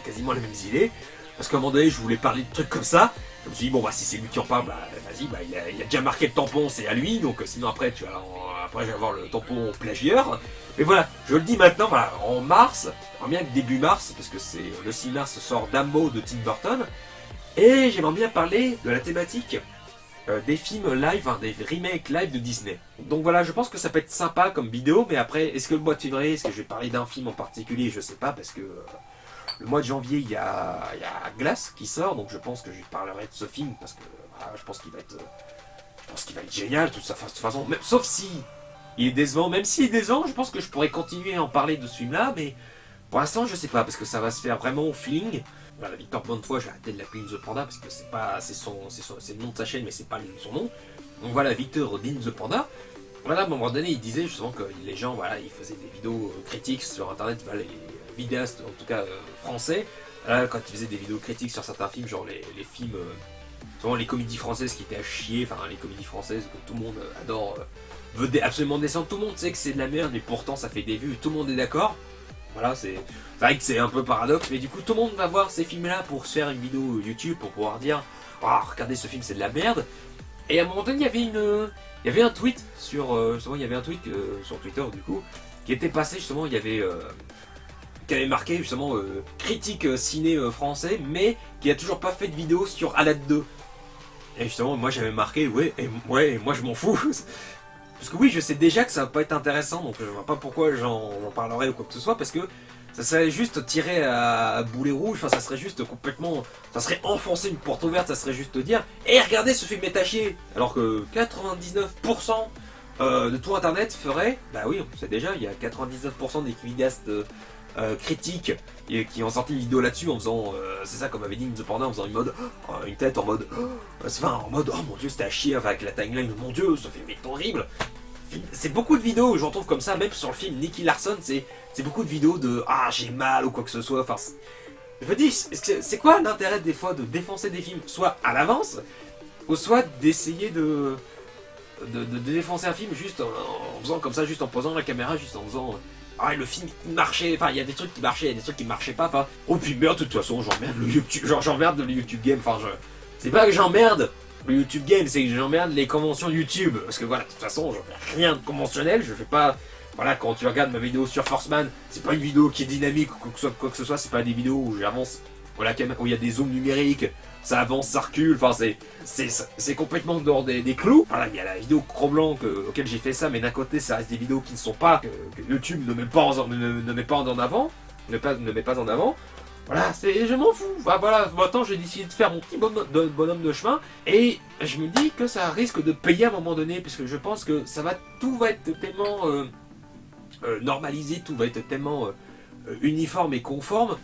Speaker 1: quasiment les mêmes idées. Parce qu'à un moment donné, je voulais parler de trucs comme ça. Je me suis dit, bon, bah, si c'est lui qui en parle, bah, vas-y, bah, il a déjà marqué le tampon, c'est à lui. Donc, sinon, après, après, je vais avoir le tampon plagieur. Mais voilà, je le dis maintenant, voilà, en mars, bien que début mars, parce que c'est le 6 mars sort Dumbo de Tim Burton. Et j'aimerais bien parler de la thématique des films live, hein, des remakes live de Disney. Donc voilà, je pense que ça peut être sympa comme vidéo. Mais après, est-ce que le mois de février, est-ce que je vais parler d'un film en particulier? Je sais pas, parce que... le mois de janvier, il y a Glass qui sort, donc je pense que je parlerai de ce film parce que voilà, je pense qu'il va être génial, de toute façon, même, sauf si il est décevant, même s'il est décevant, je pense que je pourrais continuer à en parler de ce film-là, mais pour l'instant, je sais pas, parce que ça va se faire vraiment au feeling. Voilà, Victor Bonnefoy, je vais arrêter de l'appeler The Panda parce que c'est le nom de sa chaîne, mais c'est pas son nom. Donc voilà, Victor Din The Panda. Voilà, à un moment donné, il disait justement que les gens, voilà, ils faisaient des vidéos critiques sur internet, voilà, les vidéastes, en tout cas français, quand ils faisaient des vidéos critiques sur certains films, genre les films, souvent les comédies françaises qui étaient à chier, enfin les comédies françaises que tout le monde adore, veut absolument descendre, tout le monde sait que c'est de la merde, mais pourtant ça fait des vues, tout le monde est d'accord. Voilà, c'est vrai que c'est un peu paradoxe, mais du coup tout le monde va voir ces films-là pour se faire une vidéo YouTube, pour pouvoir dire « Ah, regardez ce film, c'est de la merde !» Et à un moment donné, il y avait un tweet sur Twitter, du coup, qui était passé, justement, qui avait marqué justement critique ciné français, mais qui a toujours pas fait de vidéo sur Aladdin 2. Et justement, moi j'avais marqué, ouais, moi je m'en fous. Parce que oui, je sais déjà que ça va pas être intéressant, donc je vois pas pourquoi j'en parlerai ou quoi que ce soit, parce que ça serait juste tiré à boulet rouge, enfin ça serait juste complètement... Ça serait enfoncer une porte ouverte, ça serait juste dire « Eh, regardez, ce film est à chier !» Alors que 99% de tout internet ferait... Bah oui, on sait déjà, il y a 99% des vidéastes critiques qui ont sorti une vidéo là-dessus en faisant... c'est ça, comme avait dit The Panda, en faisant une tête en mode... en mode « Oh mon dieu, c'était à chier !» avec la timeline « Mon dieu, ce film est horrible !» C'est beaucoup de vidéos où j'en trouve comme ça, même sur le film Nicky Larson, c'est beaucoup de vidéos de « Ah, j'ai mal » ou quoi que ce soit, enfin... Je me dis, c'est quoi l'intérêt des fois de défoncer des films, soit à l'avance, ou soit d'essayer de défoncer un film juste en faisant comme ça, juste en posant la caméra, juste en faisant... Ah, le film il marchait, enfin il y a des trucs qui marchaient, il y a des trucs qui marchaient pas, enfin... Oh puis merde, de toute façon, j'emmerde le YouTube game, enfin c'est pas que j'emmerde le YouTube Game, c'est que j'emmerde les conventions YouTube. Parce que voilà, de toute façon, je fais rien de conventionnel, je fais pas... Voilà, quand tu regardes ma vidéo sur Forceman, c'est pas une vidéo qui est dynamique ou quoi que ce soit, c'est pas des vidéos où j'avance, voilà, où il y a des zooms numériques, ça avance, ça recule, enfin c'est complètement dehors des clous. Voilà, il y a la vidéo Cro-Blanc auquel j'ai fait ça, mais d'un côté ça reste des vidéos qui ne sont pas, que YouTube ne met pas en avant, ne met pas en avant. Voilà, je m'en fous. Enfin, voilà, maintenant j'ai décidé de faire mon petit bonhomme de chemin et je me dis que ça risque de payer à un moment donné, puisque je pense que tout va être tellement normalisé, tout va être tellement uniforme et conforme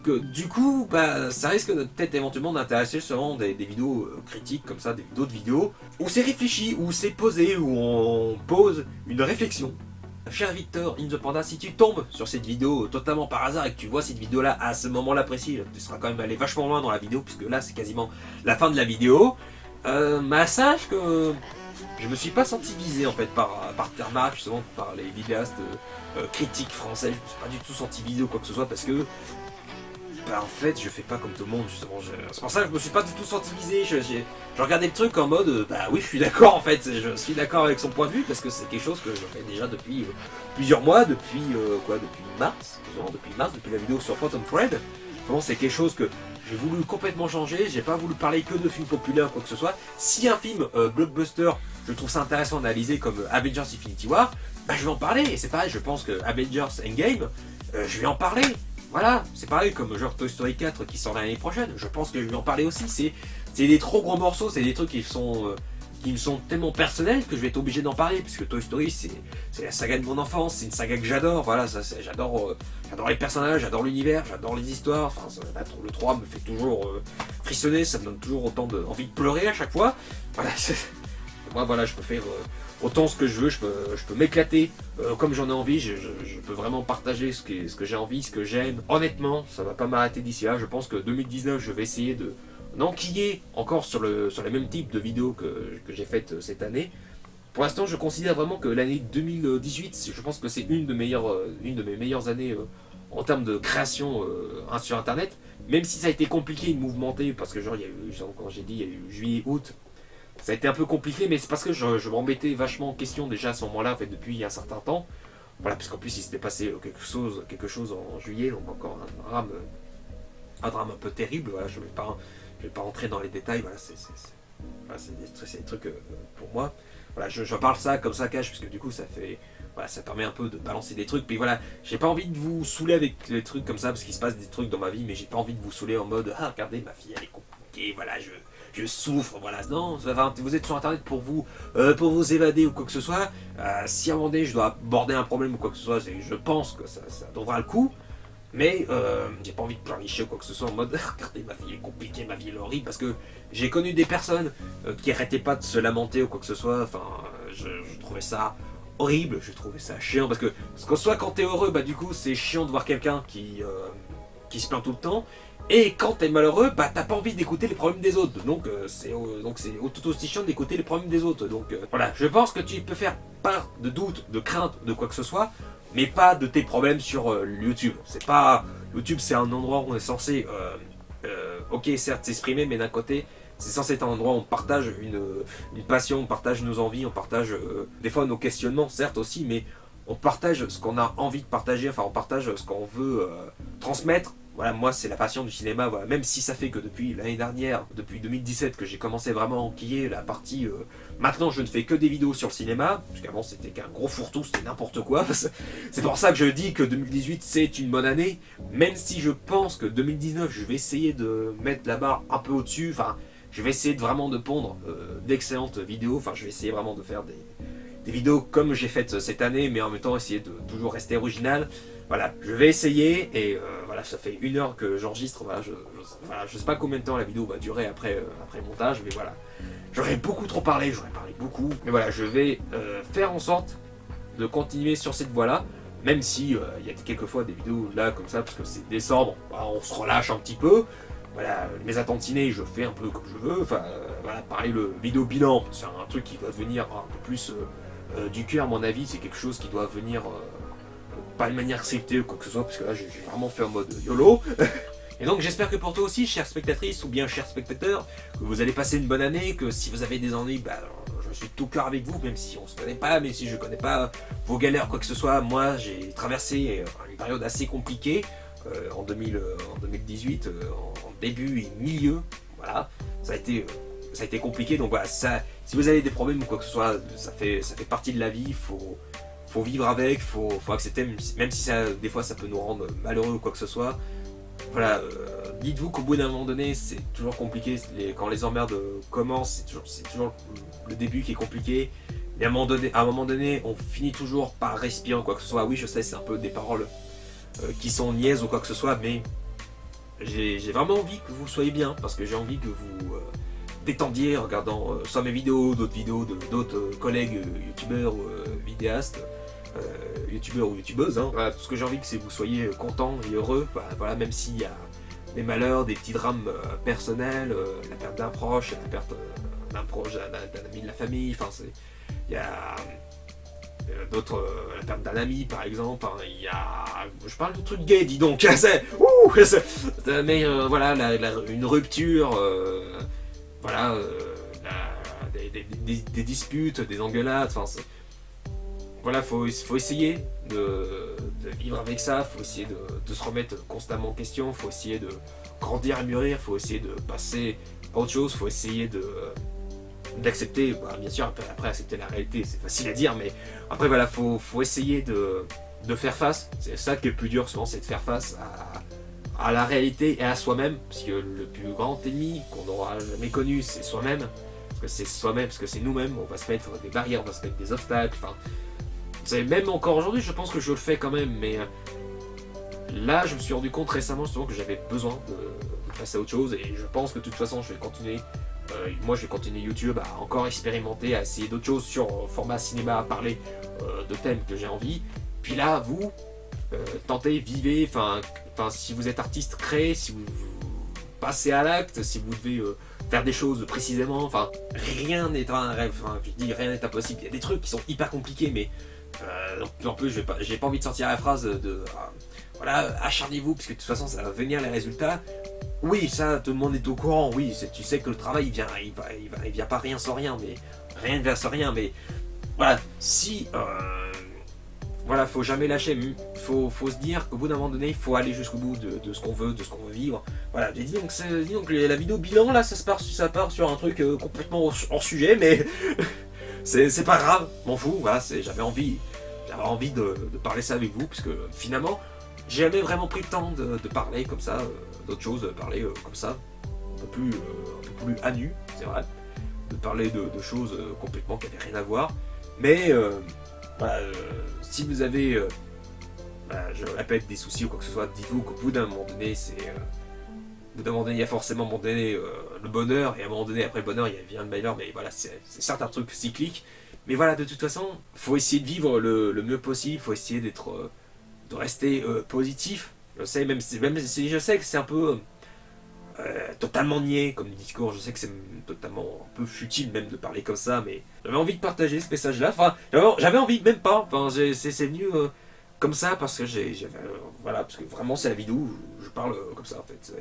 Speaker 1: que du coup, bah, ça risque peut-être éventuellement d'intéresser seulement des vidéos critiques comme ça, d'autres vidéos où c'est réfléchi, où c'est posé, où on pose une réflexion. Cher Victor in the Panda, si tu tombes sur cette vidéo totalement par hasard et que tu vois cette vidéo là à ce moment là précis, tu seras quand même allé vachement loin dans la vidéo puisque là c'est quasiment la fin de la vidéo, sache que je me suis pas senti visé en fait par tes remarques, justement par les vidéastes critiques français, je me suis pas du tout senti visé ou quoi que ce soit parce que bah en fait je fais pas comme tout le monde justement, c'est pour ça que je me suis pas du tout senti visé, je regardais le truc en mode bah oui je suis d'accord en fait, je suis d'accord avec son point de vue parce que c'est quelque chose que je fais déjà depuis plusieurs mois, depuis mars, depuis la vidéo sur Phantom Thread. Vraiment c'est quelque chose que j'ai voulu complètement changer, j'ai pas voulu parler que de films populaires ou quoi que ce soit. Si un film blockbuster, je trouve ça intéressant d'analyser comme Avengers Infinity War, bah je vais en parler, et c'est pareil, je pense que Avengers Endgame, je vais en parler. Voilà, c'est pareil comme genre Toy Story 4 qui sort l'année prochaine, je pense que je vais en parler aussi, c'est des trop gros morceaux, c'est des trucs qui me sont tellement personnels que je vais être obligé d'en parler, puisque Toy Story c'est la saga de mon enfance, c'est une saga que j'adore, voilà, j'adore les personnages, j'adore l'univers, j'adore les histoires, enfin le 3 me fait toujours frissonner, ça me donne toujours autant envie de pleurer à chaque fois, voilà, moi voilà, je peux faire autant ce que je veux, je peux m'éclater comme j'en ai envie, je peux vraiment partager ce que j'ai envie, ce que j'aime. Honnêtement, ça va pas m'arrêter d'ici là, je pense que 2019 je vais essayer d'enquiller encore sur les mêmes types de vidéos que j'ai faites cette année. Pour l'instant je considère vraiment que l'année 2018, je pense que c'est une de mes meilleures années en termes de création sur internet, même si ça a été compliqué et mouvementé, parce que genre il y a eu, quand j'ai dit, il y a eu juillet, août. Ça a été un peu compliqué, mais c'est parce que je m'embêtais vachement en question déjà à ce moment-là, en fait, depuis un certain temps. Voilà, parce qu'en plus il s'était passé quelque chose en juillet, donc encore un drame un peu terrible. Voilà, je vais pas rentrer dans les détails. Voilà, c'est des trucs pour moi. Voilà, je parle ça comme ça cache, parce que du coup ça fait, voilà, ça permet un peu de balancer des trucs. Puis voilà, j'ai pas envie de vous saouler avec des trucs comme ça, parce qu'il se passe des trucs dans ma vie, mais j'ai pas envie de vous saouler en mode ah regardez ma fille elle est compliquée, voilà je souffre, voilà. Non, vous êtes sur internet pour vous évader ou quoi que ce soit. Si à un moment donné je dois aborder un problème ou quoi que ce soit, je pense que ça donnera le coup. Mais j'ai pas envie de pleurnicher ou quoi que ce soit en mode regardez ma vie est compliquée, ma vie est horrible, parce que j'ai connu des personnes qui arrêtaient pas de se lamenter ou quoi que ce soit. Enfin, je trouvais ça horrible, je trouvais ça chiant, parce que soit quand t'es heureux, bah du coup c'est chiant de voir quelqu'un qui se plaint tout le temps. Et quand t'es malheureux, bah t'as pas envie d'écouter les problèmes des autres. Donc c'est tout aussi chiant d'écouter les problèmes des autres. Donc voilà, je pense que tu peux faire part de doute, de crainte, de quoi que ce soit, mais pas de tes problèmes sur YouTube. YouTube, c'est un endroit où on est censé, ok, certes s'exprimer, mais d'un côté, c'est censé être un endroit où on partage une passion, on partage nos envies, on partage des fois nos questionnements, certes aussi, mais on partage ce qu'on a envie de partager, enfin on partage ce qu'on veut transmettre. Voilà, moi c'est la passion du cinéma, voilà. Même si ça fait que depuis l'année dernière, depuis 2017 que j'ai commencé vraiment à enquiller la partie... maintenant je ne fais que des vidéos sur le cinéma, parce qu'avant c'était qu'un gros fourre-tout, c'était n'importe quoi. C'est pour ça que je dis que 2018 c'est une bonne année, même si je pense que 2019 je vais essayer de mettre la barre un peu au-dessus, enfin je vais essayer vraiment de pondre d'excellentes vidéos, enfin je vais essayer vraiment de faire des vidéos comme j'ai fait cette année, mais en même temps essayer de toujours rester original. Voilà, je vais essayer, et voilà, ça fait 1 heure que j'enregistre, voilà, je sais pas combien de temps la vidéo va durer après le montage, mais voilà. J'aurais beaucoup trop parlé, j'aurais parlé beaucoup, mais voilà, je vais faire en sorte de continuer sur cette voie-là, même si il y a quelquefois des vidéos là comme ça, parce que c'est décembre, bah, on se relâche un petit peu. Voilà, mes attentes ciné, je fais un peu comme je veux, enfin, voilà, pareil, le vidéo bilan, c'est un truc qui doit devenir un peu plus du cœur, à mon avis, c'est quelque chose qui doit venir pas de manière acceptée ou quoi que ce soit, parce que là j'ai vraiment fait en mode YOLO. Et donc j'espère que pour toi aussi, chère spectatrice ou bien cher spectateur, que vous allez passer une bonne année, que si vous avez des ennuis, bah, je suis de tout cœur avec vous, même si on se connaît pas, même si je connais pas vos galères, quoi que ce soit. Moi, j'ai traversé une période assez compliquée en 2018, en début et milieu. Voilà, ça a été compliqué. Donc voilà, ça, si vous avez des problèmes ou quoi que ce soit, ça fait partie de la vie. Faut vivre avec, faut accepter, même si ça, des fois ça peut nous rendre malheureux ou quoi que ce soit. Voilà, dites-vous qu'au bout d'un moment donné, c'est toujours compliqué. Quand les emmerdes commencent, c'est toujours le début qui est compliqué. Et à un moment donné, on finit toujours par respirer ou quoi que ce soit. Oui, je sais, c'est un peu des paroles qui sont niaises ou quoi que ce soit, mais j'ai vraiment envie que vous soyez bien, parce que j'ai envie que vous détendiez en regardant soit mes vidéos, d'autres vidéos d'autres collègues youtubeurs ou vidéastes. Youtubeurs ou youtubeuses, hein. Voilà, tout ce que j'ai envie, c'est que vous soyez contents et heureux, voilà, même s'il y a des malheurs, des petits drames personnels, la perte d'un proche, la perte d'un proche, d'un ami de la famille, enfin il y a d'autres, la perte d'un ami par exemple, hein, il y a, je parle de trucs gays, dis donc, mais voilà, une rupture, voilà, des disputes, des engueulades, enfin voilà, faut essayer de vivre avec ça, faut essayer de se remettre constamment en question, faut essayer de grandir et mûrir, faut essayer de passer à autre chose, faut essayer d'accepter, bah, bien sûr, après accepter la réalité, c'est facile à dire, mais après voilà, faut essayer de faire face, c'est ça qui est le plus dur souvent, c'est de faire face à la réalité et à soi-même, parce que le plus grand ennemi qu'on n'aura jamais connu, c'est soi-même, parce que c'est nous-mêmes, on va se mettre des barrières, on va se mettre des obstacles, enfin... Même encore aujourd'hui, je pense que je le fais quand même, mais là, je me suis rendu compte récemment justement que j'avais besoin de passer à autre chose, et je pense que de toute façon, je vais continuer. Moi, je vais continuer YouTube à encore expérimenter, à essayer d'autres choses sur format cinéma, à parler de thèmes que j'ai envie. Puis là, vous, tentez, vivez, enfin, si vous êtes artiste, créez, si vous passez à l'acte, si vous devez faire des choses précisément, enfin, rien n'est un rêve, enfin, je dis rien n'est impossible. Il y a des trucs qui sont hyper compliqués, mais en plus, j'ai pas envie de sortir la phrase voilà, acharnez-vous, parce que de toute façon, ça va venir les résultats. Oui, ça, tout le monde est au courant, oui, tu sais que le travail, il vient pas rien sans rien, mais rien ne vient sans rien, mais voilà, si, voilà, faut jamais lâcher, faut se dire qu'au bout d'un moment donné, il faut aller jusqu'au bout de ce qu'on veut, de ce qu'on veut vivre. Voilà, dis donc la vidéo bilan, là, ça part sur un truc complètement hors sujet, mais c'est pas grave, m'en fous, voilà, j'avais envie de parler ça avec vous, parce que finalement, j'ai jamais vraiment pris le temps de parler comme ça, d'autres choses, parler comme ça, un peu plus à nu, c'est vrai, de parler de choses complètement qui n'avaient rien à voir, mais voilà, si vous avez, je répète, des soucis ou quoi que ce soit, dites-vous qu'au bout d'un moment donné, il y a forcément à un moment donné le bonheur, et à un moment donné, après le bonheur, il vient le malheur, mais voilà, c'est certains trucs cycliques. Mais voilà, de toute façon, faut essayer de vivre le mieux possible, faut essayer de rester positif. Je sais, même si je sais que c'est un peu totalement niais comme discours, je sais que c'est totalement un peu futile même de parler comme ça, mais j'avais envie de partager ce message-là. Enfin, j'avais envie, même pas. Enfin, c'est venu comme ça parce que voilà, parce que vraiment c'est la vidéo où je parle comme ça en fait.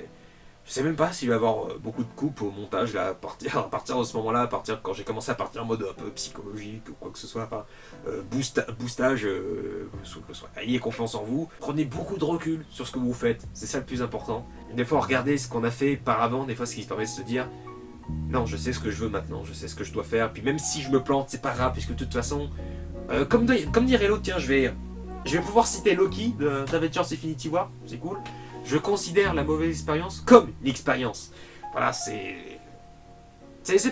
Speaker 1: Je sais même pas s'il va y avoir beaucoup de coupes au montage là, à partir de ce moment-là, quand j'ai commencé à partir en mode un peu psychologique ou quoi que ce soit, enfin, boostage, ayez confiance en vous, prenez beaucoup de recul sur ce que vous faites, c'est ça le plus important. Des fois, regardez ce qu'on a fait par avant, des fois ce qui permet de se dire, non, je sais ce que je veux maintenant, je sais ce que je dois faire, puis même si je me plante, c'est pas grave, puisque de toute façon, comme dirait l'autre, tiens, je vais pouvoir citer Loki d'Avengers Infinity War, c'est cool. Je considère la mauvaise expérience comme une expérience. Voilà, c'est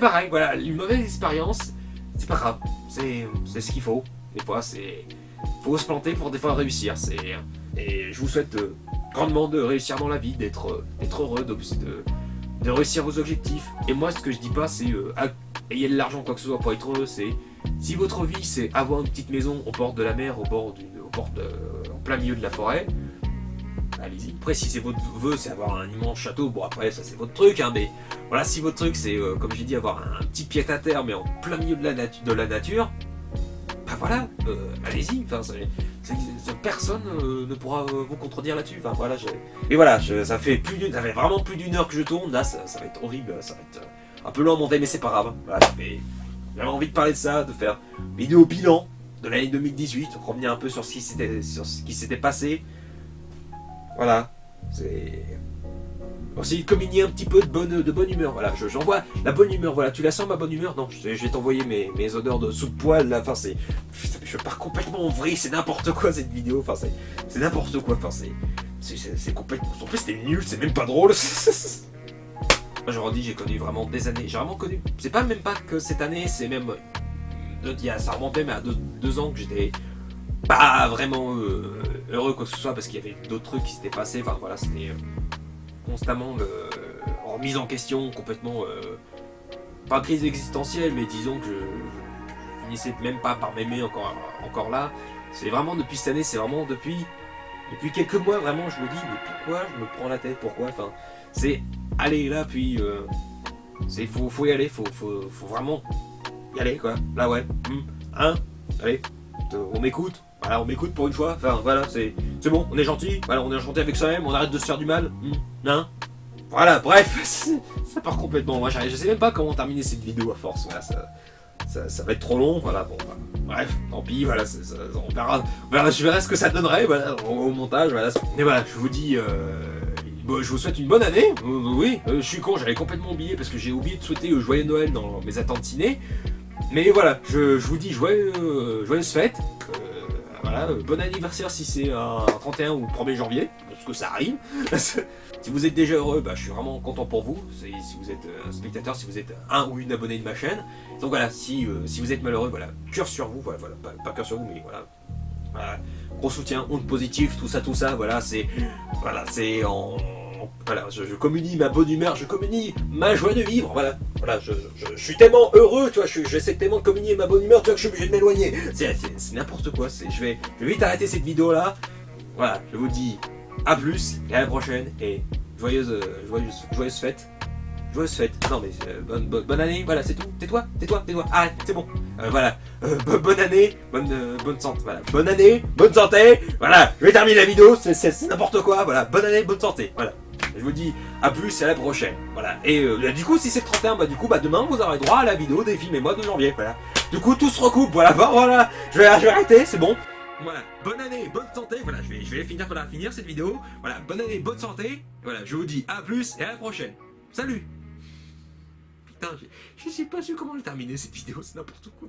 Speaker 1: pareil, voilà, une mauvaise expérience, c'est pas grave, c'est ce qu'il faut. Des fois, faut se planter pour des fois réussir. Et je vous souhaite grandement de réussir dans la vie, d'être heureux, de réussir vos objectifs. Et moi, ce que je dis pas, c'est ayez de l'argent, quoi que ce soit, pour être heureux. C'est si votre vie, c'est avoir une petite maison au bord de la mer, en plein milieu de la forêt. Allez-y. Après, si c'est votre vœu, c'est avoir un immense château, bon après, ça c'est votre truc, hein, mais voilà, si votre truc c'est, comme j'ai dit, avoir un petit pied-à-terre, mais en plein milieu de la nature, bah voilà, allez-y, enfin, Personne ne pourra vous contredire là-dessus. Enfin voilà, et voilà, ça fait vraiment plus d'une heure que je tourne. Là, ça va être horrible, ça va être un peu long à monter, mais c'est pas grave. Voilà, j'avais envie de parler de ça, de faire une vidéo bilan de l'année 2018, revenir un peu sur ce qui s'était passé. Voilà, c'est aussi de communier un petit peu de bonne humeur. Voilà, j'envoie la bonne humeur. Voilà, tu la sens ma bonne humeur? Non, je vais t'envoyer mes odeurs de sous de poil là. Enfin, je pars complètement en vrille. C'est n'importe quoi cette vidéo. Enfin, c'est n'importe quoi. Enfin, c'est complètement. En plus, c'était nul. C'est même pas drôle. Moi, je redis, j'ai connu vraiment des années. J'ai vraiment connu. C'est pas même pas que cette année. C'est même ça remontait mais à 2 ans que j'étais pas vraiment heureux quoi que ce soit parce qu'il y avait d'autres trucs qui s'étaient passés. Enfin voilà, c'était constamment en mise en question, complètement pas crise existentielle, mais disons que je finissais même pas par m'aimer encore là. C'est vraiment depuis cette année, c'est vraiment depuis quelques mois vraiment je me dis mais pourquoi je me prends la tête, pourquoi, enfin c'est aller là puis faut y aller, faut vraiment y aller quoi, là ouais, allez, on m'écoute. Voilà, on m'écoute pour une fois, enfin voilà, c'est bon, on est gentil, voilà, on est gentil avec soi-même, on arrête de se faire du mal, hein. Voilà, bref, ça part complètement, moi je sais même pas comment terminer cette vidéo à force, voilà, ça va être trop long, voilà, bon, bref, tant pis, voilà, on verra, je verrai ce que ça donnerait, voilà, au montage, voilà, et voilà, je vous dis, je vous souhaite une bonne année, oui, je suis con, j'avais complètement oublié, parce que j'ai oublié de souhaiter joyeux Noël dans mes attentes ciné, mais voilà, je vous dis joyeuse fête. Voilà, bon anniversaire si c'est un 31 ou 1er janvier, parce que ça arrive. Si vous êtes déjà heureux, je suis vraiment content pour vous. Si vous êtes un spectateur, si vous êtes un ou une abonnée de ma chaîne. Donc voilà, si vous êtes malheureux, voilà, cœur sur vous, voilà, pas cœur sur vous, mais voilà, gros soutien, onde positive, tout ça, voilà, voilà, je communie ma bonne humeur, je communie ma joie de vivre, voilà, je suis tellement heureux, tu vois, j'essaie tellement de communier ma bonne humeur, tu vois, que je suis obligé de m'éloigner, c'est n'importe quoi, je vais vite arrêter cette vidéo là, voilà, je vous dis à plus, et à la prochaine, et joyeuse fête, non mais bonne année, voilà, c'est tout, tais-toi, arrête, c'est bon, voilà, bonne année, bonne santé, voilà, bonne année, bonne santé, voilà, je vais terminer la vidéo, c'est n'importe quoi, voilà, bonne année, bonne santé, voilà. Je vous dis à plus et à la prochaine. Voilà. Et du coup, si c'est le 31, demain vous aurez droit à la vidéo des films et mois de janvier. Voilà. Du coup, tout se recoupe. Voilà. Voilà. Je vais arrêter, c'est bon. Voilà. Bonne année, bonne santé. Voilà. Je vais finir cette vidéo. Voilà. Bonne année, bonne santé. Voilà. Je vous dis à plus et à la prochaine. Salut. Putain, j'ai pas su comment terminer cette vidéo. C'est n'importe quoi.